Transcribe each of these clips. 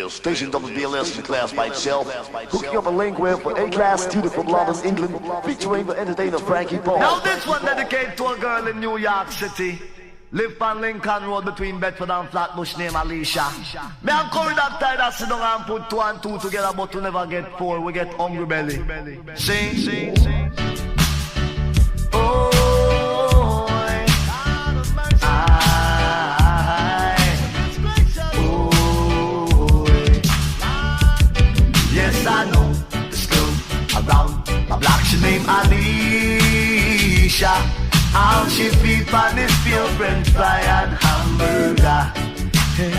Station WBLS in class by itself. Hooking up a link with an A-class student from London, England, featuring the entertainer Frankie Paul. Now this one dedicated to a girl in New York City. Live on Lincoln Road between Bedford and Flatbush named Alicia. Me and Corey that time that sit down and put 2 and 2 together, but we never get 4, we get hungry belly. Sing. Oh, yes, I know this girl around my block, she named Alicia. How she feed on this pure French fry and hamburger. Hey.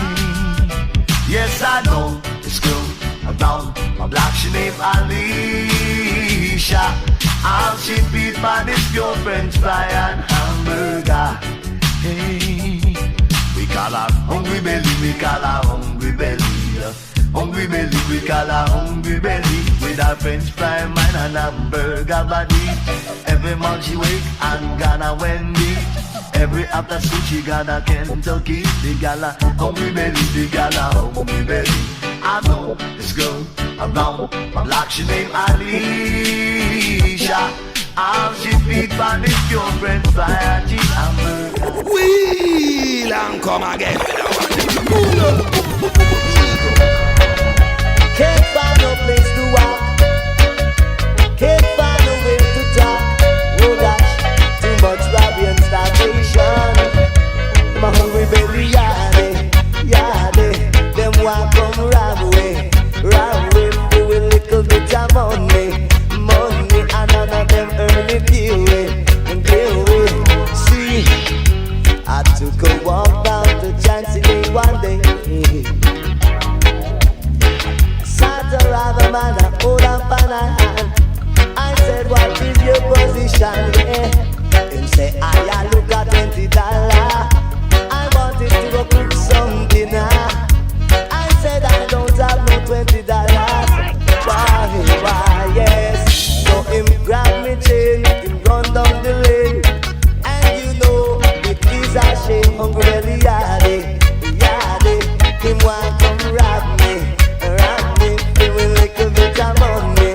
Yes, I know this girl around my block, she named Alicia. How she feed on this pure French fry and hamburger. Hey. We call her hungry belly, we call her hungry belly. Hungry belly, we call her hungry belly. With a French fry man and a burger body. Every month she wake and gonna Wendy. Every after school she got a Kentucky. The gala hungry belly, the gala hungry belly. I know this girl around my block, she named Alicia. How she feed on this pure French fry and cheese hamburger. Wheel and come again. Can't find no place to walk. Can't find no way to talk. Oh gosh, too much robbery and starvation. My hungry belly, yardie. Them want come rob away. Do a little bit of money. And none of them earn it deal way. See, I took a walk down to Chancery one day. Rather man, I hold up on a hand. I said, what is your position? Yeah. Him say, I look at $20. I wanted to go cook some dinner. I said, I don't have no $20. Why, yes. So him grab me chain, him run down the lane. And you know, it is a shame. Hungry belly, yardie. Him want come rob me. With little bit of money,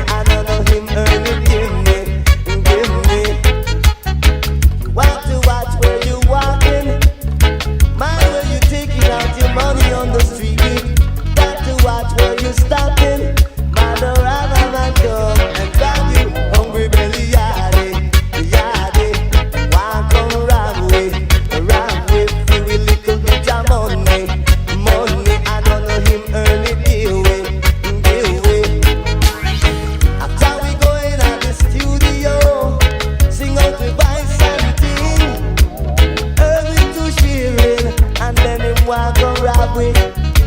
I don't know him earn it, give me. You want to watch where you walking, mind where you taking out your money on the street. Got to watch where you stopping, man, the rather man come and grab you. Hungry belly, yardie, want come rob with you with little bit of money, I don't know him earn it.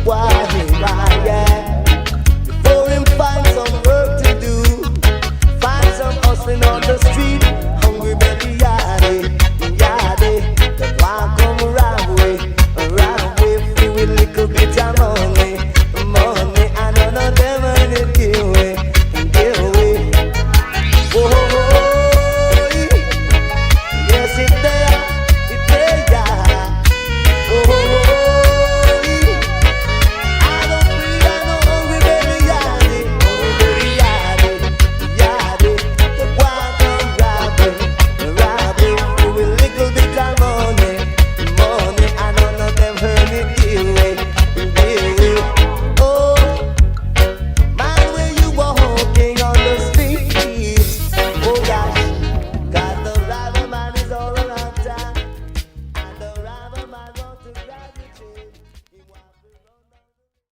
Why, yeah.